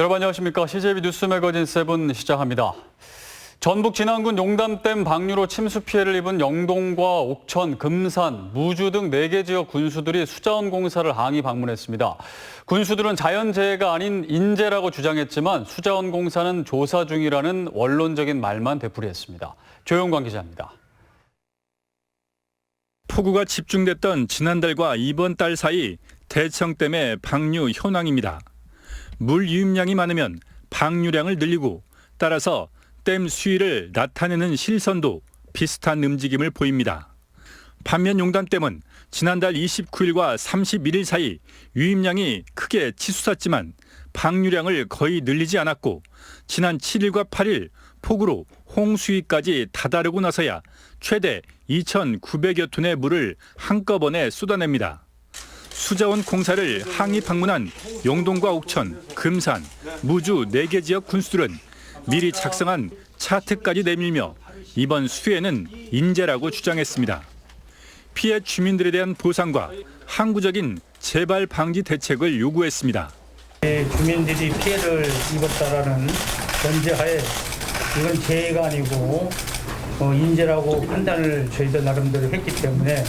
여러분 안녕하십니까. CJB 뉴스 매거진 7 시작합니다. 전북 진안군 용담댐 방류로 침수 피해를 입은 영동과 옥천, 금산, 무주 등 4개 지역 군수들이 수자원 공사를 항의 방문했습니다. 군수들은 자연재해가 아닌 인재라고 주장했지만 수자원 공사는 조사 중이라는 원론적인 말만 되풀이했습니다. 조영광 기자입니다. 폭우가 집중됐던 지난달과 이번 달 사이 대청댐의 방류 현황입니다. 물 유입량이 많으면 방류량을 늘리고 따라서 댐 수위를 나타내는 실선도 비슷한 움직임을 보입니다. 반면 용담댐은 지난달 29일과 31일 사이 유입량이 크게 치솟았지만 방류량을 거의 늘리지 않았고 지난 7일과 8일 폭우로 홍수위까지 다다르고 나서야 최대 2,900여 톤의 물을 한꺼번에 쏟아냅니다. 수자원 공사를 항의 방문한 영동과 옥천, 금산, 무주 4개 지역 군수들은 미리 작성한 차트까지 내밀며 이번 수해는 인재라고 주장했습니다. 피해 주민들에 대한 보상과 항구적인 재발 방지 대책을 요구했습니다. 주민들이 피해를 입었다라는 전제하에 이건 재해가 아니고 인재라고 판단을 저희들 나름대로 했기 때문에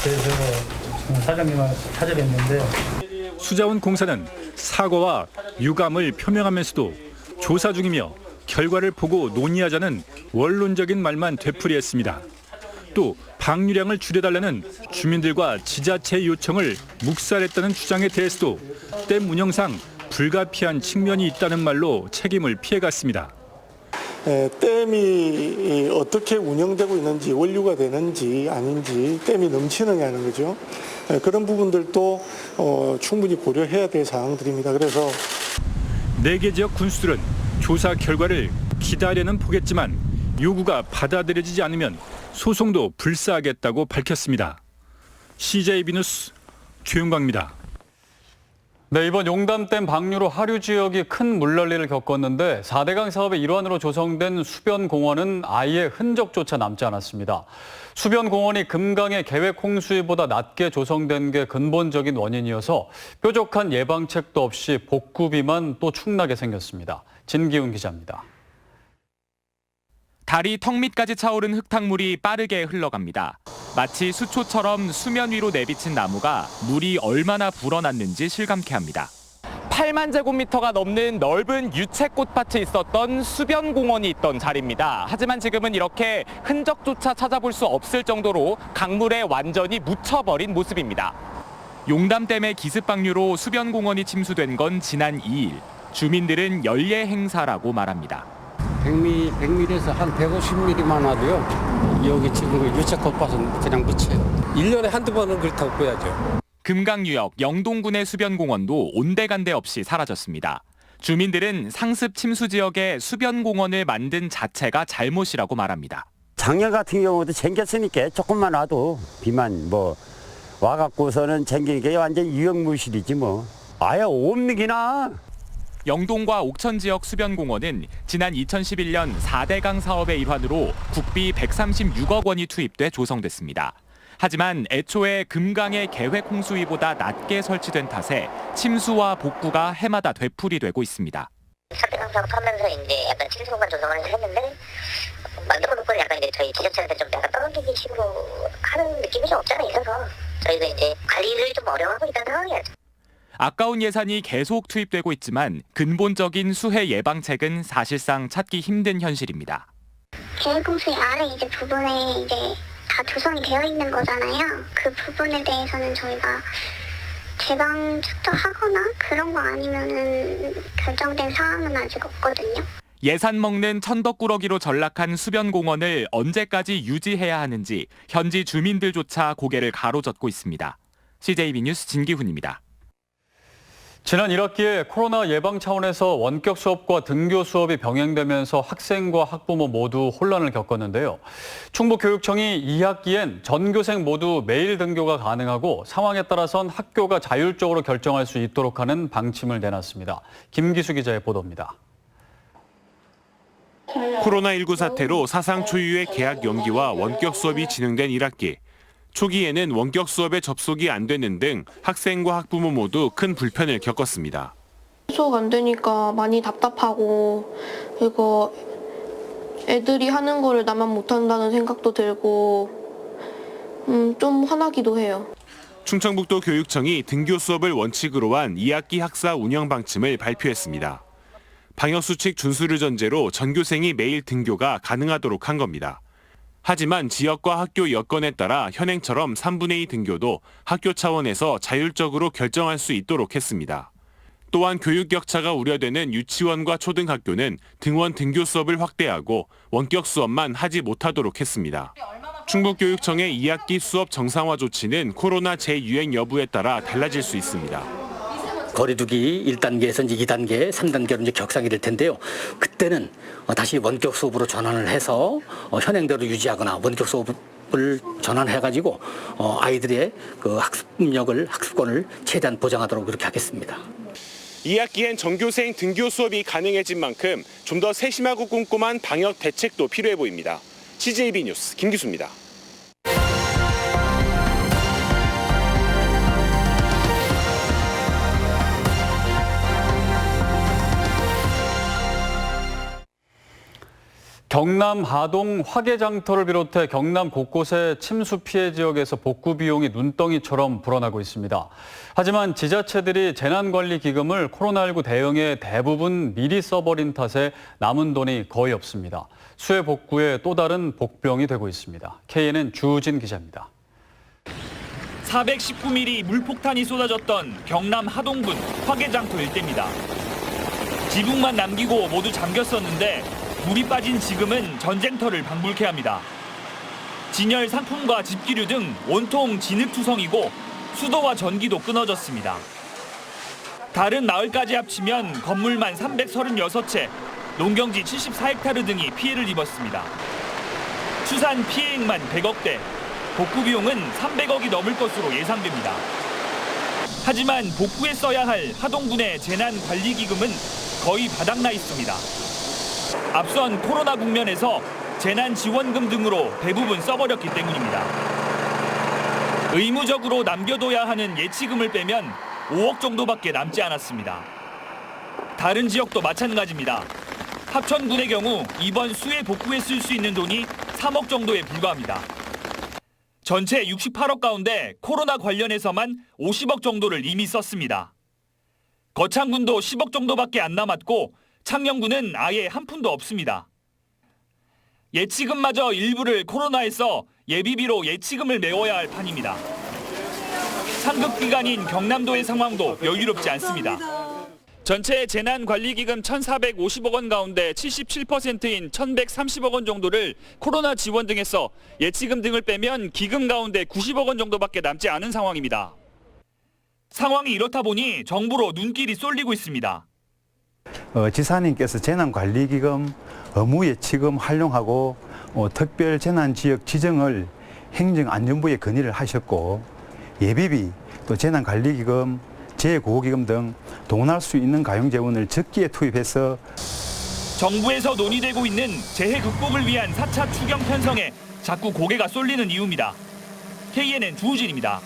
그래서 사장님을 찾아뵀는데 수자원 공사는 사과와 유감을 표명하면서도 조사 중이며 결과를 보고 논의하자는 원론적인 말만 되풀이했습니다. 또 방류량을 줄여달라는 주민들과 지자체의 요청을 묵살했다는 주장에 대해서도 댐 운영상 불가피한 측면이 있다는 말로 책임을 피해갔습니다. 댐이 어떻게 운영되고 있는지, 원류가 되는지 아닌지, 댐이 넘치느냐는 거죠. 그런 부분들도 충분히 고려해야 될 사항들입니다. 그래서 4개 지역 군수들은 조사 결과를 기다려는 보겠지만 요구가 받아들여지지 않으면 소송도 불사하겠다고 밝혔습니다. CJB 뉴스 조영광입니다. 네, 이번 용담댐 방류로 하류 지역이 큰 물난리를 겪었는데 4대강 사업의 일환으로 조성된 수변공원은 아예 흔적조차 남지 않았습니다. 수변공원이 금강의 계획 홍수위보다 낮게 조성된 게 근본적인 원인이어서 뾰족한 예방책도 없이 복구비만 또 축나게 생겼습니다. 진기훈 기자입니다. 다리 턱 밑까지 차오른 흙탕물이 빠르게 흘러갑니다. 마치 수초처럼 수면 위로 내비친 나무가 물이 얼마나 불어났는지 실감케 합니다. 8만 제곱미터가 넘는 넓은 유채꽃밭이 있었던 수변공원이 있던 자리입니다. 하지만 지금은 이렇게 흔적조차 찾아볼 수 없을 정도로 강물에 완전히 묻혀버린 모습입니다. 용담댐의 기습방류로 수변공원이 침수된 건 지난 2일. 주민들은 연례 행사라고 말합니다. 100mm에서 한 150mm만 와도요. 여기 지금 유채꽃밭은 그냥 묻혀요. 1년에 한두 번은 그렇다고 봐야죠. 금강유역 영동군의 수변공원도 온데간데 없이 사라졌습니다. 주민들은 상습 침수 지역에 수변공원을 만든 자체가 잘못이라고 말합니다. 작년 같은 경우도 쟁겼으니까 조금만 와도 비만 와갖고서는 쟁기는 게 완전 유역무실이지 뭐. 아예 옴닉이나. 영동과 옥천 지역 수변공원은 지난 2011년 4대강 사업의 일환으로 국비 136억 원이 투입돼 조성됐습니다. 하지만 애초에 금강의 계획 홍수위보다 낮게 설치된 탓에 침수와 복구가 해마다 되풀이되고 있습니다. 4대강 사업 하면서 이제 약간 침수 공간 조성을 했는데 만들어 놓고 약간 이제 저희 지자체한테 좀 약간 떠넘기기 식으로 하는 느낌이 좀 없지 않아 있어서 저희도 이제 관리를 좀 어려워하고 있다는 상황이에요. 아까운 예산이 계속 투입되고 있지만 근본적인 수해 예방책은 사실상 찾기 힘든 현실입니다. 계획공수의 아래 이제 부분에 이제 다 조성이 되어 있는 거잖아요. 그 부분에 대해서는 저희가 재방축도 하거나 그런 거 아니면은 결정된 사항은 아직 없거든요. 예산 먹는 천덕꾸러기로 전락한 수변공원을 언제까지 유지해야 하는지 현지 주민들조차 고개를 가로젓고 있습니다. CJB 뉴스 진기훈입니다. 지난 1학기에 코로나 예방 차원에서 원격 수업과 등교 수업이 병행되면서 학생과 학부모 모두 혼란을 겪었는데요. 충북교육청이 2학기엔 전교생 모두 매일 등교가 가능하고 상황에 따라선 학교가 자율적으로 결정할 수 있도록 하는 방침을 내놨습니다. 김기수 기자의 보도입니다. 코로나19 사태로 사상 초유의 개학 연기와 원격 수업이 진행된 1학기. 초기에는 원격 수업에 접속이 안 되는 등 학생과 학부모 모두 큰 불편을 겪었습니다. 수업 안 되니까 많이 답답하고, 그리고 애들이 하는 거를 나만 못한다는 생각도 들고 좀 화나기도 해요. 충청북도 교육청이 등교 수업을 원칙으로 한 2학기 학사 운영 방침을 발표했습니다. 방역수칙 준수를 전제로 전교생이 매일 등교가 가능하도록 한 겁니다. 하지만 지역과 학교 여건에 따라 현행처럼 3분의 2 등교도 학교 차원에서 자율적으로 결정할 수 있도록 했습니다. 또한 교육 격차가 우려되는 유치원과 초등학교는 등원 등교 수업을 확대하고 원격 수업만 하지 못하도록 했습니다. 충북교육청의 2학기 수업 정상화 조치는 코로나 재유행 여부에 따라 달라질 수 있습니다. 거리두기 1단계에서 이제 2단계, 3단계로 이제 격상이 될 텐데요. 그때는 다시 원격 수업으로 전환을 해서 현행대로 유지하거나 원격 수업을 전환해가지고 아이들의 그 학습권을 최대한 보장하도록 그렇게 하겠습니다. 2학기엔 전교생 등교 수업이 가능해진 만큼 좀 더 세심하고 꼼꼼한 방역 대책도 필요해 보입니다. CJB 뉴스 김기수입니다. 경남 하동 화개장터를 비롯해 경남 곳곳의 침수 피해 지역에서 복구 비용이 눈덩이처럼 불어나고 있습니다. 하지만 지자체들이 재난관리기금을 코로나19 대응에 대부분 미리 써버린 탓에 남은 돈이 거의 없습니다. 수해 복구에 또 다른 복병이 되고 있습니다. KNN 주우진 기자입니다. 419mm 물폭탄이 쏟아졌던 경남 하동군 화개장터 일대입니다. 지붕만 남기고 모두 잠겼었는데 물이 빠진 지금은 전쟁터를 방불케 합니다. 진열 상품과 집기류 등 온통 진흙투성이고 수도와 전기도 끊어졌습니다. 다른 마을까지 합치면 건물만 336채, 농경지 74헥타르 등이 피해를 입었습니다. 추산 피해액만 100억대, 복구 비용은 300억이 넘을 것으로 예상됩니다. 하지만 복구에 써야 할 하동군의 재난관리기금은 거의 바닥나 있습니다. 앞선 코로나 국면에서 재난지원금 등으로 대부분 써버렸기 때문입니다. 의무적으로 남겨둬야 하는 예치금을 빼면 5억 정도밖에 남지 않았습니다. 다른 지역도 마찬가지입니다. 합천군의 경우 이번 수해 복구에 쓸 수 있는 돈이 3억 정도에 불과합니다. 전체 68억 가운데 코로나 관련해서만 50억 정도를 이미 썼습니다. 거창군도 10억 정도밖에 안 남았고 창녕군은 아예 한 푼도 없습니다. 예치금마저 일부를 코로나에 써 예비비로 예치금을 메워야 할 판입니다. 상급기관인 경남도의 상황도 여유롭지 않습니다. 전체 재난관리기금 1,450억 원 가운데 77%인 1,130억 원 정도를 코로나 지원 등에 써 예치금 등을 빼면 기금 가운데 90억 원 정도밖에 남지 않은 상황입니다. 상황이 이렇다 보니 정부로 눈길이 쏠리고 있습니다. 지사님께서 재난관리기금, 의무예치금 활용하고 특별 재난지역 지정을 행정안전부에 건의를 하셨고 예비비, 또 재난관리기금, 재구호기금 등 동원할 수 있는 가용재원을 적기에 투입해서 정부에서 논의되고 있는 재해 극복을 위한 4차 추경 편성에 자꾸 고개가 쏠리는 이유입니다. KNN 주우진입니다.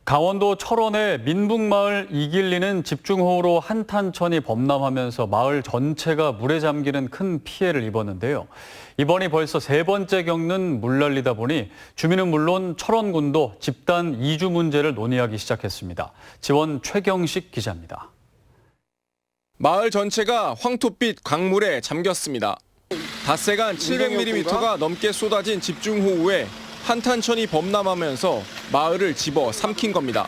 강원도 철원의 민북마을 이길리는 집중호우로 한탄천이 범람하면서 마을 전체가 물에 잠기는 큰 피해를 입었는데요. 이번이 벌써 세 번째 겪는 물난리다 보니 주민은 물론 철원군도 집단 이주 문제를 논의하기 시작했습니다. 지원 최경식 기자입니다. 마을 전체가 황토빛 강물에 잠겼습니다. 닷새간 700mm가 넘게 쏟아진 집중호우에 한탄천이 범람하면서 마을을 집어 삼킨 겁니다.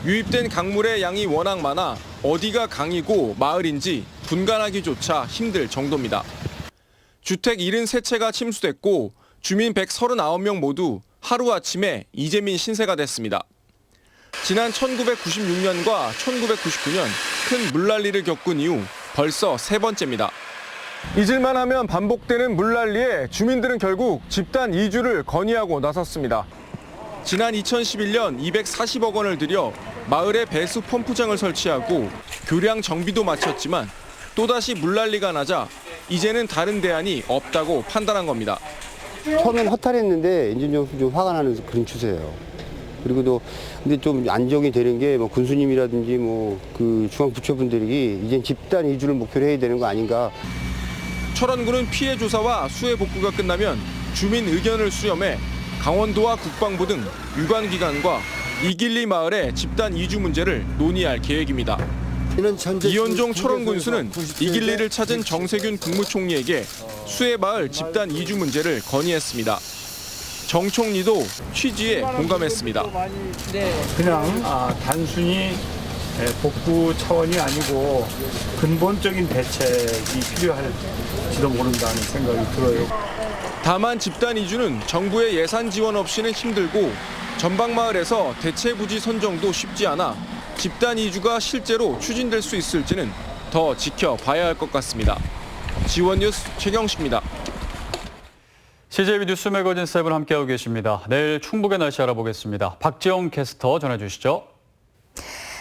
유입된 강물의 양이 워낙 많아 어디가 강이고 마을인지 분간하기조차 힘들 정도입니다. 주택 73채가 침수됐고 주민 139명 모두 하루아침에 이재민 신세가 됐습니다. 지난 1996년과 1999년 큰 물난리를 겪은 이후 벌써 세 번째입니다. 잊을만 하면 반복되는 물난리에 주민들은 결국 집단 이주를 건의하고 나섰습니다. 지난 2011년 240억 원을 들여 마을에 배수 펌프장을 설치하고 교량 정비도 마쳤지만 또다시 물난리가 나자 이제는 다른 대안이 없다고 판단한 겁니다. 처음엔 허탈했는데 이제 좀 화가 나는 그런 추세예요. 그리고 또 근데 좀 안정이 되는 게 뭐 군수님이라든지 뭐 그 중앙부처분들이 이제 집단 이주를 목표로 해야 되는 거 아닌가. 철원군은 피해 조사와 수해 복구가 끝나면 주민 의견을 수렴해 강원도와 국방부 등 유관기관과 이길리 마을의 집단 이주 문제를 논의할 계획입니다. 이현종 철원군수는 이길리를 찾은 정세균 국무총리에게 수해 마을 집단 이주 문제를 건의했습니다. 정 총리도 취지에 공감했습니다. 그냥 단순히 복구 차원이 아니고 근본적인 대책이 필요할지도 모른다는 생각이 들어요. 다만 집단 이주는 정부의 예산 지원 없이는 힘들고 전방마을에서 대체부지 선정도 쉽지 않아 집단 이주가 실제로 추진될 수 있을지는 더 지켜봐야 할 것 같습니다. 지원뉴스 최경식입니다. CJB 뉴스 매거진 7 함께하고 계십니다. 내일 충북의 날씨 알아보겠습니다. 박지영 캐스터 전해주시죠.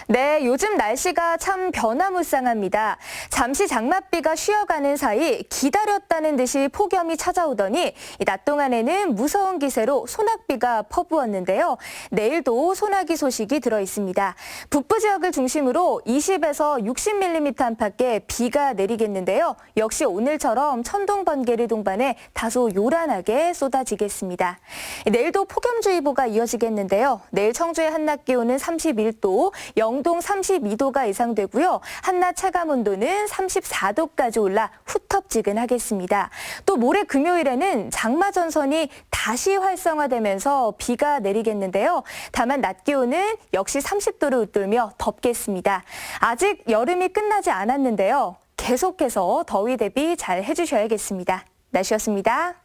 네, 요즘 날씨가 참 변화무쌍합니다. 잠시 장맛비가 쉬어가는 사이 기다렸다는 듯이 폭염이 찾아오더니 낮 동안에는 무서운 기세로 소낙비가 퍼부었는데요. 내일도 소나기 소식이 들어 있습니다. 북부 지역을 중심으로 20에서 60mm 안팎의 비가 내리겠는데요. 역시 오늘처럼 천둥 번개를 동반해 다소 요란하게 쏟아지겠습니다. 내일도 폭염주의보가 이어지겠는데요. 내일 청주의 한낮 기온은 31도, 영동 32도가 예상되고요. 한낮 체감 온도는 34도까지 올라 후텁지근하겠습니다. 또 모레 금요일에는 장마전선이 다시 활성화되면서 비가 내리겠는데요. 다만 낮 기온은 역시 30도를 웃돌며 덥겠습니다. 아직 여름이 끝나지 않았는데요. 계속해서 더위 대비 잘 해주셔야겠습니다. 날씨였습니다.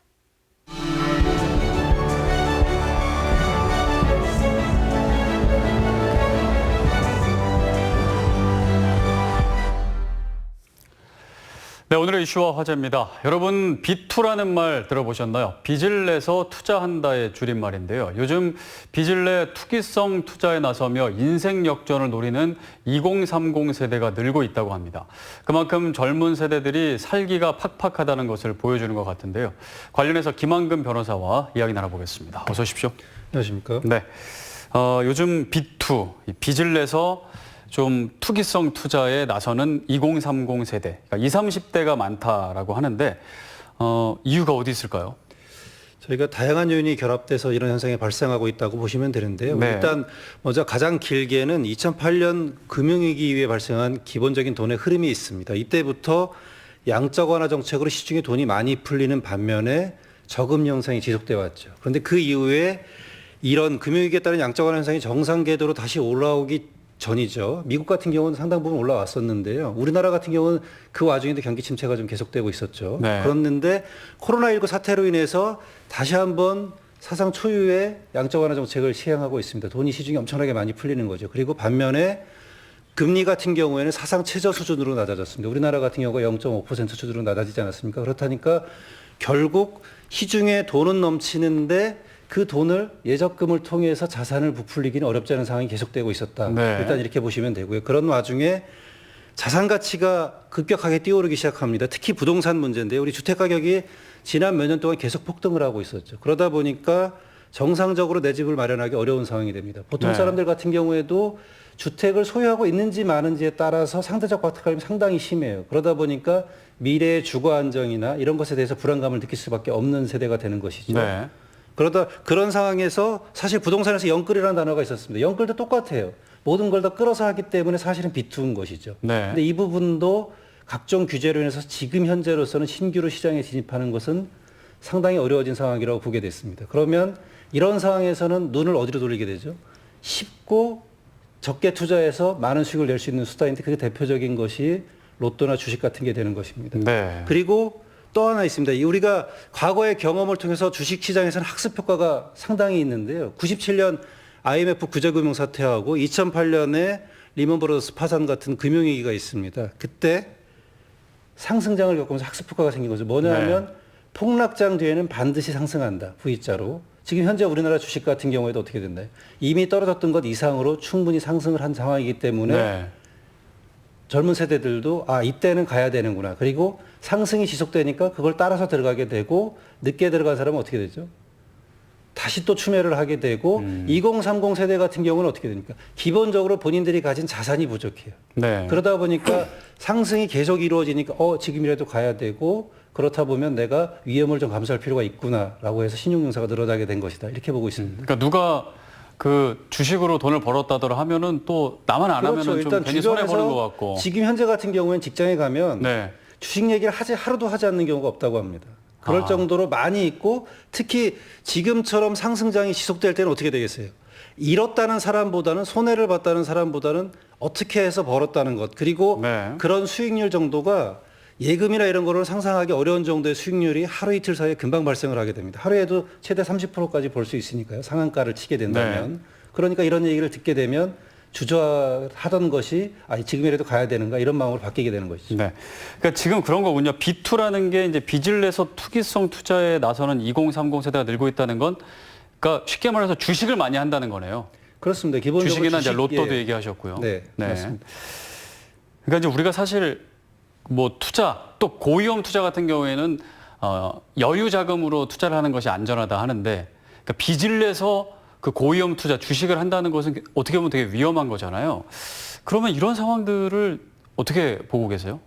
네, 오늘의 이슈와 화제입니다. 여러분, 비투라는 말 들어보셨나요? 빚을 내서 투자한다의 줄임말인데요. 요즘 빚을 내 투기성 투자에 나서며 인생 역전을 노리는 2030 세대가 늘고 있다고 합니다. 그만큼 젊은 세대들이 살기가 팍팍하다는 것을 보여주는 것 같은데요. 관련해서 김한금 변호사와 이야기 나눠보겠습니다. 어서 오십시오. 안녕하십니까? 네, 요즘 비투, 빚을 내서 좀 투기성 투자에 나서는 2030 세대, 그러니까 20, 30대가 많다라고 하는데 이유가 어디 있을까요? 저희가 다양한 요인이 결합돼서 이런 현상이 발생하고 있다고 보시면 되는데요. 네. 일단 먼저 가장 길게는 2008년 금융위기 이후에 발생한 기본적인 돈의 흐름이 있습니다. 이때부터 양적 완화 정책으로 시중에 돈이 많이 풀리는 반면에 저금 현상이 지속돼 왔죠. 그런데 그 이후에 이런 금융위기에 따른 양적 완화 현상이 정상 궤도로 다시 올라오기 전이죠. 미국 같은 경우는 상당 부분 올라왔었는데요. 우리나라 같은 경우는 그 와중에도 경기 침체가 좀 계속되고 있었죠. 네. 그랬는데 코로나19 사태로 인해서 다시 한번 사상 초유의 양적 완화 정책을 시행하고 있습니다. 돈이 시중에 엄청나게 많이 풀리는 거죠. 그리고 반면에 금리 같은 경우에는 사상 최저 수준으로 낮아졌습니다. 우리나라 같은 경우가 0.5% 수준으로 낮아지지 않았습니까? 그렇다니까 결국 시중에 돈은 넘치는데 그 돈을 예적금을 통해서 자산을 부풀리기는 어렵지 않은 상황이 계속되고 있었다. 네. 일단 이렇게 보시면 되고요. 그런 와중에 자산 가치가 급격하게 뛰어오르기 시작합니다. 특히 부동산 문제인데요. 우리 주택 가격이 지난 몇 년 동안 계속 폭등을 하고 있었죠. 그러다 보니까 정상적으로 내 집을 마련하기 어려운 상황이 됩니다. 보통 네. 사람들 같은 경우에도 주택을 소유하고 있는지 마는지에 따라서 상대적 박탈감이 상당히 심해요. 그러다 보니까 미래의 주거 안정이나 이런 것에 대해서 불안감을 느낄 수밖에 없는 세대가 되는 것이죠. 네. 그러다 그런 상황에서 사실 부동산에서 영끌이라는 단어가 있었습니다. 영끌도 똑같아요. 모든 걸 다 끌어서 하기 때문에 사실은 비투인 것이죠. 네. 근데 이 부분도 각종 규제로 인해서 지금 현재로서는 신규로 시장에 진입하는 것은 상당히 어려워진 상황이라고 보게 됐습니다. 그러면 이런 상황에서는 눈을 어디로 돌리게 되죠? 쉽고 적게 투자해서 많은 수익을 낼 수 있는 수단인데 그게 대표적인 것이 로또나 주식 같은 게 되는 것입니다. 네. 그리고 또 하나 있습니다. 우리가 과거의 경험을 통해서 주식시장에서는 학습 효과가 상당히 있는데요. 97년 IMF 구제금융 사태하고 2008년에 리먼브러더스 파산 같은 금융위기가 있습니다. 그때 상승장을 겪으면서 학습 효과가 생긴 거죠. 뭐냐 하면 네. 폭락장 뒤에는 반드시 상승한다. V자로. 지금 현재 우리나라 주식 같은 경우에도 어떻게 됐나요? 이미 떨어졌던 것 이상으로 충분히 상승을 한 상황이기 때문에 네. 젊은 세대들도 이때는 가야 되는구나. 그리고 상승이 지속되니까 그걸 따라서 들어가게 되고 늦게 들어간 사람은 어떻게 되죠? 다시 또 추매를 하게 되고 2030 세대 같은 경우는 어떻게 됩니까? 기본적으로 본인들이 가진 자산이 부족해요. 네. 그러다 보니까 상승이 계속 이루어지니까 지금이라도 가야 되고 그렇다 보면 내가 위험을 좀 감수할 필요가 있구나라고 해서 신용융사가 늘어나게 된 것이다. 이렇게 보고 있습니다. 그러니까 누가 그 주식으로 돈을 벌었다더라 하면은 또 나만 안 그렇죠. 하면은 좀 일단 괜히 손해 보는 주변에서 것 같고. 지금 현재 같은 경우에는 직장에 가면 네. 주식 얘기를 하루도 하지 않는 경우가 없다고 합니다. 그럴 정도로 많이 있고 특히 지금처럼 상승장이 지속될 때는 어떻게 되겠어요? 잃었다는 사람보다는 손해를 봤다는 사람보다는 어떻게 해서 벌었다는 것 그리고 그런 수익률 정도가 예금이나 이런 거를 상상하기 어려운 정도의 수익률이 하루 이틀 사이에 금방 발생을 하게 됩니다. 하루에도 최대 30%까지 벌 수 있으니까요. 상한가를 치게 된다면. 그러니까 이런 얘기를 듣게 되면 주저하던 것이 지금이라도 가야 되는가 이런 마음으로 바뀌게 되는 것이죠. 네. 그러니까 지금 그런 거군요. B2라는 게 이제 빚을 내서 투기성 투자에 나서는 2030 세대가 늘고 있다는 건 그러니까 쉽게 말해서 주식을 많이 한다는 거네요. 그렇습니다. 기본적으로 주식이나 이제 로또도 얘기하셨고요. 네, 맞습니다. 그러니까 이제 우리가 사실 뭐 투자 또 고위험 투자 같은 경우에는 여유 자금으로 투자를 하는 것이 안전하다 하는데 그러니까 빚을 내서 그 고위험 투자 주식을 한다는 것은 어떻게 보면 되게 위험한 거잖아요. 그러면 이런 상황들을 어떻게 보고 계세요?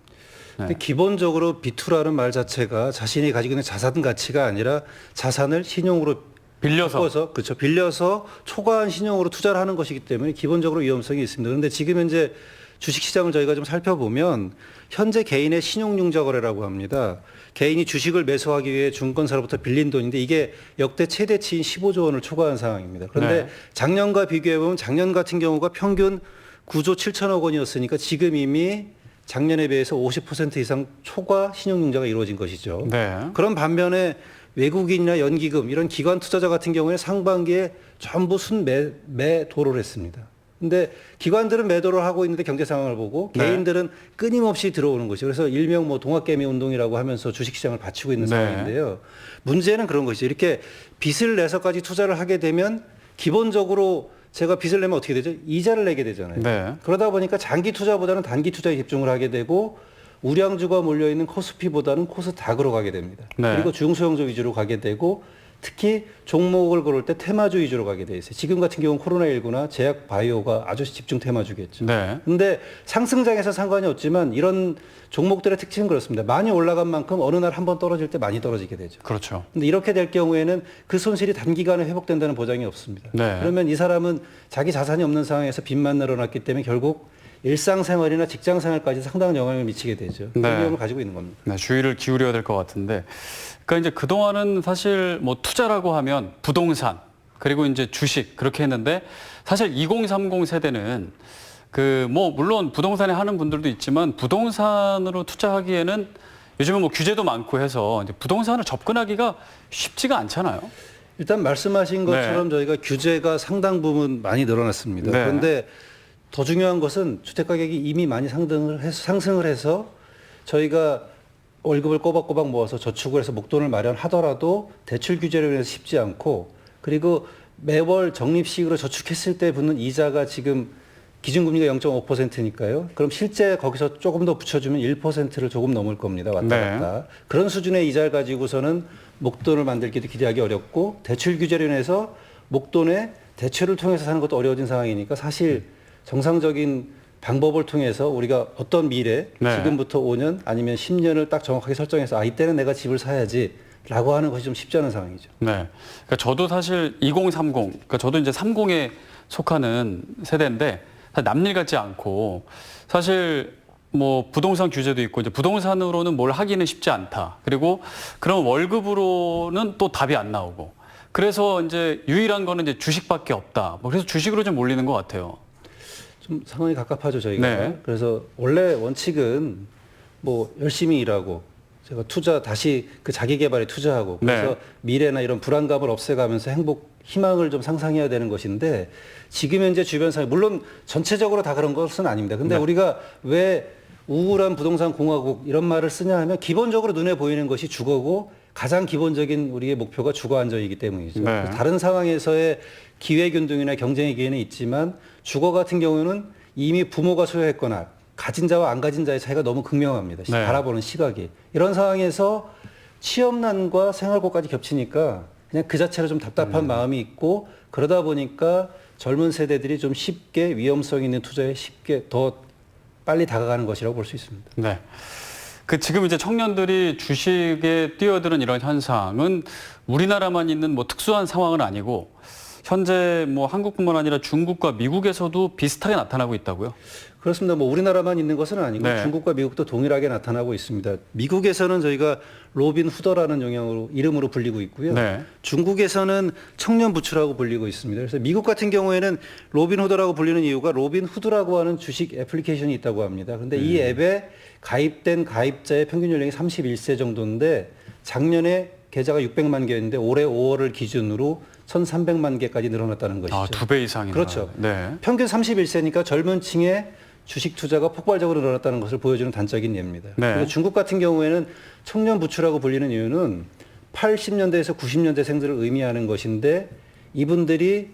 근데 기본적으로 B2라는 말 자체가 자신이 가지고 있는 자산 가치가 아니라 자산을 신용으로 빌려서 그렇죠. 빌려서 초과한 신용으로 투자를 하는 것이기 때문에 기본적으로 위험성이 있습니다. 그런데 지금 현재 주식시장을 저희가 좀 살펴보면 현재 개인의 신용융자 거래라고 합니다. 개인이 주식을 매수하기 위해 증권사로부터 빌린 돈인데 이게 역대 최대치인 15조 원을 초과한 상황입니다. 그런데 작년과 비교해보면 작년 같은 경우가 평균 9조 7천억 원이었으니까 지금 이미 작년에 비해서 50% 이상 초과 신용융자가 이루어진 것이죠. 그런 반면에 외국인이나 연기금 이런 기관 투자자 같은 경우에 상반기에 전부 순매도를 했습니다. 근데 기관들은 매도를 하고 있는데 경제 상황을 보고 개인들은 끊임없이 들어오는 것이죠. 그래서 일명 뭐 동학개미 운동이라고 하면서 주식시장을 받치고 있는 상황인데요. 문제는 그런 것이죠. 이렇게 빚을 내서까지 투자를 하게 되면 기본적으로 제가 빚을 내면 어떻게 되죠? 이자를 내게 되잖아요. 그러다 보니까 장기 투자보다는 단기 투자에 집중을 하게 되고 우량주가 몰려있는 코스피보다는 코스닥으로 가게 됩니다. 그리고 중소형주 위주로 가게 되고 특히 종목을 고를 때 테마주 위주로 가게 돼 있어요. 지금 같은 경우는 코로나19나 제약 바이오가 아주 집중 테마주겠죠. 근데 상승장에서 상관이 없지만 이런 종목들의 특징은 그렇습니다. 많이 올라간 만큼 어느 날 한번 떨어질 때 많이 떨어지게 되죠. 그렇죠. 근데 이렇게 될 경우에는 그 손실이 단기간에 회복된다는 보장이 없습니다. 그러면 이 사람은 자기 자산이 없는 상황에서 빚만 늘어났기 때문에 결국 일상생활이나 직장생활까지 상당한 영향을 미치게 되죠. 그런 위험을 가지고 있는 겁니다. 주의를 기울여야 될 것 같은데, 그러니까 이제 그동안은 사실 뭐 투자라고 하면 부동산 그리고 이제 주식 그렇게 했는데 사실 2030 세대는 그 뭐 물론 부동산에 하는 분들도 있지만 부동산으로 투자하기에는 요즘은 뭐 규제도 많고 해서 이제 부동산을 접근하기가 쉽지가 않잖아요. 일단 말씀하신 것처럼 저희가 규제가 상당 부분 많이 늘어났습니다. 그런데 더 중요한 것은 주택가격이 이미 많이 상승을 해서 저희가 월급을 꼬박꼬박 모아서 저축을 해서 목돈을 마련하더라도 대출 규제로 인해서 쉽지 않고 그리고 매월 적립식으로 저축했을 때 붙는 이자가 지금 기준금리가 0.5%니까요. 그럼 실제 거기서 조금 더 붙여주면 1%를 조금 넘을 겁니다. 왔다 갔다. 그런 수준의 이자를 가지고서는 목돈을 만들기도 기대하기 어렵고 대출 규제로 인해서 목돈에 대출을 통해서 사는 것도 어려워진 상황이니까 사실 정상적인 방법을 통해서 우리가 어떤 미래, 지금부터 5년 아니면 10년을 딱 정확하게 설정해서 이때는 내가 집을 사야지라고 하는 것이 좀 쉽지 않은 상황이죠. 그러니까 저도 사실 2030, 그러니까 저도 이제 30에 속하는 세대인데 남일 같지 않고 사실 뭐 부동산 규제도 있고 이제 부동산으로는 뭘 하기는 쉽지 않다. 그리고 그런 월급으로는 또 답이 안 나오고 그래서 이제 유일한 거는 이제 주식밖에 없다. 뭐 그래서 주식으로 좀 몰리는 것 같아요. 좀 상황이 갑갑하죠 저희가. 그래서 원래 원칙은 뭐 열심히 일하고 제가 투자 다시 그 자기 개발에 투자하고 그래서 미래나 이런 불안감을 없애가면서 희망을 좀 상상해야 되는 것인데 지금 현재 주변 상황 물론 전체적으로 다 그런 것은 아닙니다. 근데 우리가 왜 우울한 부동산 공화국 이런 말을 쓰냐 하면 기본적으로 눈에 보이는 것이 주거고 가장 기본적인 우리의 목표가 주거 안정이기 때문이죠. 다른 상황에서의 기회균등이나 경쟁의 기회는 있지만 주거 같은 경우는 이미 부모가 소유했거나 가진 자와 안 가진 자의 차이가 너무 극명합니다. 바라보는 시각이. 이런 상황에서 취업난과 생활고까지 겹치니까 그냥 그 자체로 좀 답답한 마음이 있고 그러다 보니까 젊은 세대들이 좀 쉽게 위험성 있는 투자에 쉽게 더 빨리 다가가는 것이라고 볼 수 있습니다. 네. 지금 이제 청년들이 주식에 뛰어드는 이런 현상은 우리나라만 있는 뭐 특수한 상황은 아니고 현재 뭐 한국뿐만 아니라 중국과 미국에서도 비슷하게 나타나고 있다고요? 그렇습니다. 뭐 우리나라만 있는 것은 아니고 네. 중국과 미국도 동일하게 나타나고 있습니다. 미국에서는 저희가 로빈 후더라는 이름으로 불리고 있고요. 네. 중국에서는 청년 부추라고 불리고 있습니다. 그래서 미국 같은 경우에는 로빈 후더라고 불리는 이유가 로빈 후드라고 하는 주식 애플리케이션이 있다고 합니다. 그런데 이 앱에 가입된 가입자의 평균 연령이 31세 정도인데 작년에 계좌가 600만 개였는데 올해 5월을 기준으로 1,300만 개까지 늘어났다는 것이죠. 2배 이상이나. 그렇죠. 네. 평균 31세니까 젊은 층의 주식 투자가 폭발적으로 늘어났다는 것을 보여주는 단적인 예입니다. 네. 그리고 중국 같은 경우에는 청년 부추라고 불리는 이유는 80년대에서 90년대생들을 의미하는 것인데 이분들이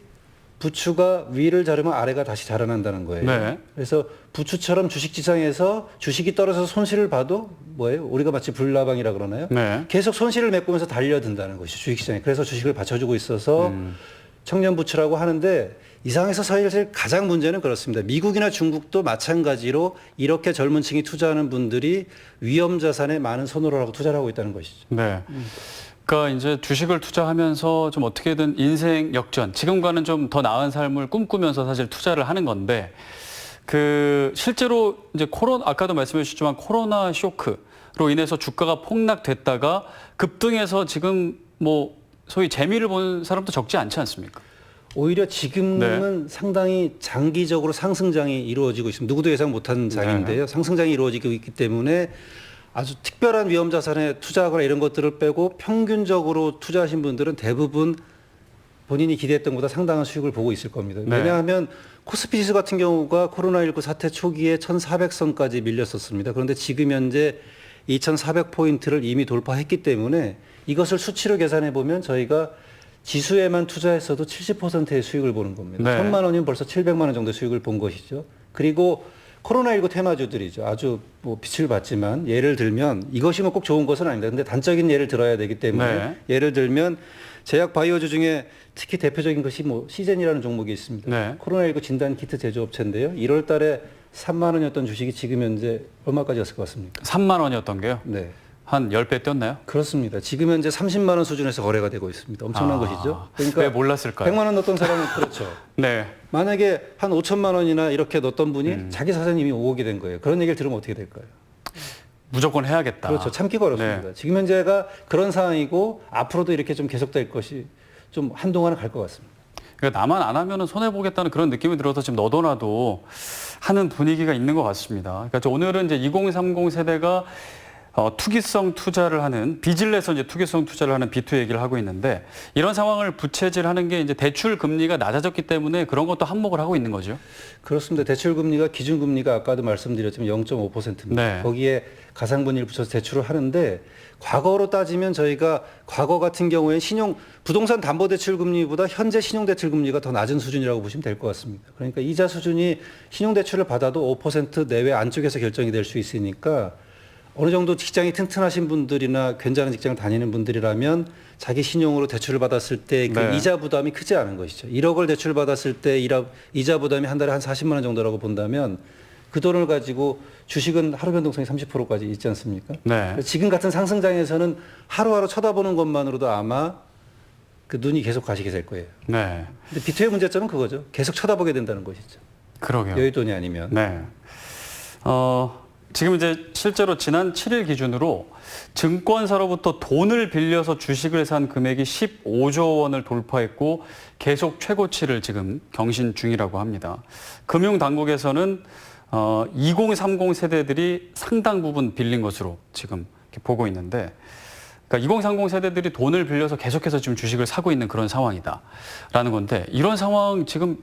부추가 위를 자르면 아래가 다시 자라난다는 거예요. 네. 그래서 부추처럼 주식시장에서 주식이 떨어져서 손실을 봐도 뭐예요? 우리가 마치 불나방이라 그러나요? 네. 계속 손실을 메꾸면서 달려든다는 것이 주식시장에. 그래서 주식을 받쳐주고 있어서 청년 부추라고 하는데 이 상황에서 사실 가장 문제는 그렇습니다. 미국이나 중국도 마찬가지로 이렇게 젊은 층이 투자하는 분들이 위험 자산에 많은 선호를 하고 투자를 하고 있다는 것이죠. 네. 그러니까 이제 주식을 투자하면서 좀 어떻게든 인생 역전, 지금과는 좀 더 나은 삶을 꿈꾸면서 사실 투자를 하는 건데 실제로 이제 아까도 말씀해 주셨지만 코로나 쇼크로 인해서 주가가 폭락됐다가 급등해서 지금 뭐 소위 재미를 본 사람도 적지 않지 않습니까? 오히려 지금은 상당히 장기적으로 상승장이 이루어지고 있습니다. 누구도 예상 못한 장인데요. 상승장이 이루어지고 있기 때문에 아주 특별한 위험 자산에 투자하거나 이런 것들을 빼고 평균적으로 투자하신 분들은 대부분 본인이 기대했던 것보다 상당한 수익을 보고 있을 겁니다. 네. 왜냐하면 코스피 지수 같은 경우가 코로나19 사태 초기에 1,400선까지 밀렸었습니다. 그런데 지금 현재 2,400포인트를 이미 돌파했기 때문에 이것을 수치로 계산해 보면 저희가 지수에만 투자했어도 70%의 수익을 보는 겁니다. 네. 1,000만 원이면 벌써 700만 원 정도 수익을 본 것이죠. 그리고 코로나19 테마주들이죠. 아주 뭐 빛을 봤지만 예를 들면 이것이 뭐 꼭 좋은 것은 아닙니다. 근데 단적인 예를 들어야 되기 때문에 네. 예를 들면 제약 바이오주 중에 특히 대표적인 것이 뭐 시젠이라는 종목이 있습니다. 네. 코로나19 진단 키트 제조업체인데요. 1월 달에 3만 원이었던 주식이 지금 현재 얼마까지 갔을 것 같습니까? 3만 원이었던 게요? 네. 한 10배 뛰었나요? 그렇습니다. 지금 현재 30만 원 수준에서 거래가 되고 있습니다. 엄청난 것이죠. 그러니까 왜 몰랐을까요? 100만 원 넣었던 사람은 그렇죠. 네. 만약에 한 5천만 원이나 이렇게 넣었던 분이 자기 자산이 이미 5억이 된 거예요. 그런 얘기를 들으면 어떻게 될까요? 무조건 해야겠다. 그렇죠. 참기가 어렵습니다. 네. 지금 현재가 그런 상황이고 앞으로도 이렇게 좀 계속될 것이 좀 한동안은 갈 것 같습니다. 그러니까 나만 안 하면은 손해 보겠다는 그런 느낌이 들어서 지금 너도나도 하는 분위기가 있는 것 같습니다. 그러니까 오늘은 이제 2030 세대가 투기성 투자를 하는 빚을 내서 이제 투기성 투자를 하는 B2 얘기를 하고 있는데 이런 상황을 부채질하는 게 이제 대출 금리가 낮아졌기 때문에 그런 것도 한몫을 하고 있는 거죠. 그렇습니다. 대출 금리가 기준 금리가 아까도 말씀드렸지만 0.5%입니다. 네. 거기에 가상분위를 붙여서 대출을 하는데 과거로 따지면 저희가 과거 같은 경우에 부동산 담보대출 금리보다 현재 신용대출 금리가 더 낮은 수준이라고 보시면 될 것 같습니다. 그러니까 이자 수준이 신용대출을 받아도 5% 내외 안쪽에서 결정이 될 수 있으니까 어느 정도 직장이 튼튼하신 분들이나 괜찮은 직장을 다니는 분들이라면 자기 신용으로 대출을 받았을 때 그 네. 이자 부담이 크지 않은 것이죠. 1억을 대출 받았을 때 이자 부담이 한 달에 한 40만 원 정도라고 본다면 그 돈을 가지고 주식은 하루 변동성이 30%까지 있지 않습니까? 네. 지금 같은 상승장에서는 하루하루 쳐다보는 것만으로도 아마 그 눈이 계속 가시게 될 거예요. 네. 근데 비트의 문제점은 그거죠. 계속 쳐다보게 된다는 것이죠. 그러게요. 여윳돈이 아니면. 네. 지금 이제 실제로 지난 7일 기준으로 증권사로부터 돈을 빌려서 주식을 산 금액이 15조 원을 돌파했고 계속 최고치를 지금 경신 중이라고 합니다. 금융당국에서는 2030 세대들이 상당 부분 빌린 것으로 지금 이렇게 보고 있는데 그러니까 2030 세대들이 돈을 빌려서 계속해서 지금 주식을 사고 있는 그런 상황이다라는 건데 이런 상황 지금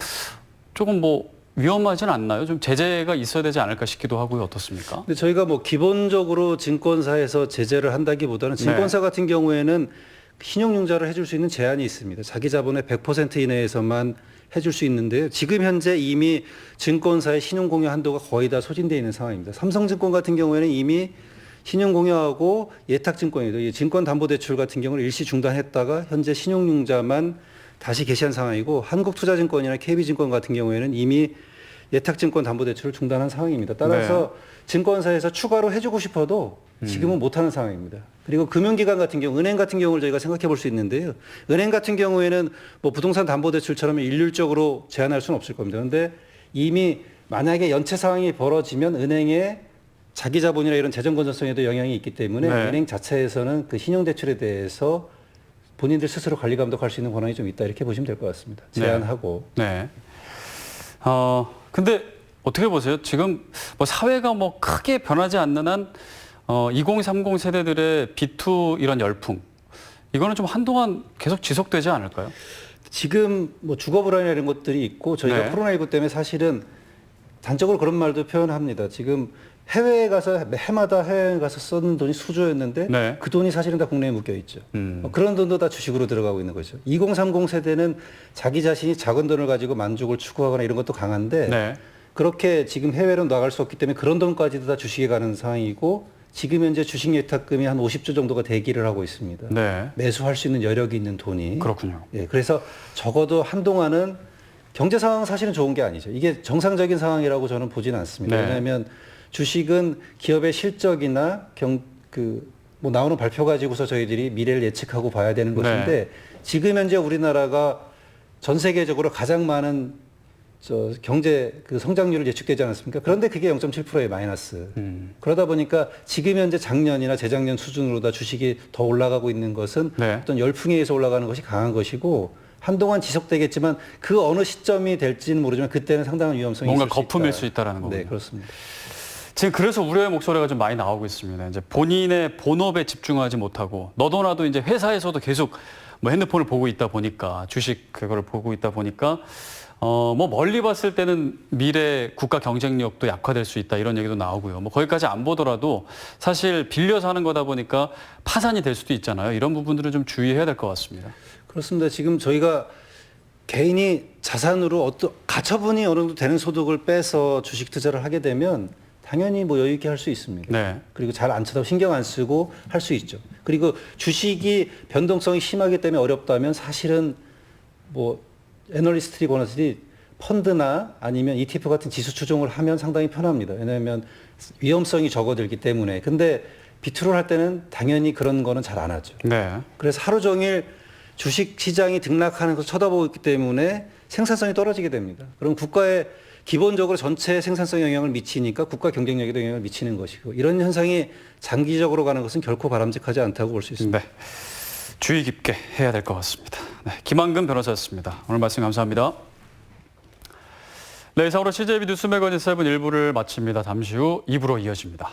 조금 뭐 위험하진 않나요? 좀 제재가 있어야 되지 않을까 싶기도 하고요. 어떻습니까? 근데 저희가 뭐 기본적으로 증권사에서 제재를 한다기보다는 증권사 같은 경우에는 신용융자를 해줄 수 있는 제한이 있습니다. 자기 자본의 100% 이내에서만 해줄 수 있는데요. 지금 현재 이미 증권사의 신용공여 한도가 거의 다 소진되어 있는 상황입니다. 삼성증권 같은 경우에는 이미 신용공여하고 예탁증권이도 이 증권담보대출 같은 경우는 일시 중단했다가 현재 신용융자만 다시 개시한 상황이고 한국투자증권이나 KB증권 같은 경우에는 이미 예탁증권 담보대출을 중단한 상황입니다. 따라서 증권사에서 추가로 해주고 싶어도 지금은 못하는 상황입니다. 그리고 금융기관 같은 경우, 은행 같은 경우를 저희가 생각해 볼 수 있는데요. 은행 같은 경우에는 뭐 부동산 담보대출처럼 일률적으로 제한할 수는 없을 겁니다. 그런데 이미 만약에 연체 상황이 벌어지면 은행의 자기 자본이나 이런 재정 건전성에도 영향이 있기 때문에 은행 자체에서는 그 신용대출에 대해서 본인들 스스로 관리 감독할 수 있는 권한이 좀 있다 이렇게 보시면 될 것 같습니다. 제한하고. 네. 근데 어떻게 보세요? 지금 뭐 사회가 뭐 크게 변하지 않는 한 2030 세대들의 비투 이런 열풍 이거는 좀 한동안 계속 지속되지 않을까요? 지금 뭐 주거 불안이나 이런 것들이 있고 저희가 코로나19 때문에 사실은 단적으로 그런 말도 표현합니다. 지금 해외에 가서 해마다 해외에 가서 썼는 돈이 수조였는데 그 돈이 사실은 다 국내에 묶여 있죠. 그런 돈도 다 주식으로 들어가고 있는 거죠. 2030 세대는 자기 자신이 작은 돈을 가지고 만족을 추구하거나 이런 것도 강한데 그렇게 지금 해외로 나갈 수 없기 때문에 그런 돈까지도 다 주식에 가는 상황이고 지금 현재 주식 예탁금이 한 50조 정도가 대기를 하고 있습니다. 매수할 수 있는 여력이 있는 돈이. 그렇군요. 예, 그래서 적어도 한동안은 경제 상황은 사실은 좋은 게 아니죠. 이게 정상적인 상황이라고 저는 보지는 않습니다. 왜냐하면 주식은 기업의 실적이나 뭐 나오는 발표 가지고서 저희들이 미래를 예측하고 봐야 되는 것인데 지금 현재 우리나라가 전 세계적으로 가장 많은 경제 성장률을 예측되지 않았습니까? 그런데 그게 0.7%의 마이너스. 그러다 보니까 지금 현재 작년이나 재작년 수준으로 다 주식이 더 올라가고 있는 것은 어떤 열풍에 의해서 올라가는 것이 강한 것이고 한동안 지속되겠지만 그 어느 시점이 될지는 모르지만 그때는 상당한 위험성이 있을 수 있다. 뭔가 거품일 수 있다라는 거군요. 네, 그렇습니다. 지금 그래서 우려의 목소리가 좀 많이 나오고 있습니다. 이제 본인의 본업에 집중하지 못하고 너도나도 이제 회사에서도 계속 뭐 핸드폰을 보고 있다 보니까 주식 그거를 보고 있다 보니까 뭐 멀리 봤을 때는 미래 국가 경쟁력도 약화될 수 있다 이런 얘기도 나오고요. 뭐 거기까지 안 보더라도 사실 빌려서 하는 거다 보니까 파산이 될 수도 있잖아요. 이런 부분들은 좀 주의해야 될 것 같습니다. 그렇습니다. 지금 저희가 개인이 자산으로 가처분이 어느 정도 되는 소득을 빼서 주식 투자를 하게 되면 당연히 뭐 여유 있게 할 수 있습니다. 그리고 잘 안 쳐다보고 신경 안 쓰고 할 수 있죠. 그리고 주식이 변동성이 심하기 때문에 어렵다면 사실은 뭐 애널리스트들이 권하시니 펀드나 아니면 ETF 같은 지수 추종을 하면 상당히 편합니다. 왜냐하면 위험성이 적어들기 때문에. 근데 비투를 할 때는 당연히 그런 거는 잘 안 하죠. 그래서 하루 종일 주식 시장이 등락하는 것을 쳐다보고 있기 때문에 생산성이 떨어지게 됩니다. 그럼 국가에 기본적으로 전체 생산성에 영향을 미치니까 국가 경쟁력에도 영향을 미치는 것이고 이런 현상이 장기적으로 가는 것은 결코 바람직하지 않다고 볼 수 있습니다. 주의 깊게 해야 될 것 같습니다. 김한근 변호사였습니다. 오늘 말씀 감사합니다. 네, 이상으로 CJB 뉴스 매거진 7 1부를 마칩니다. 잠시 후 2부로 이어집니다.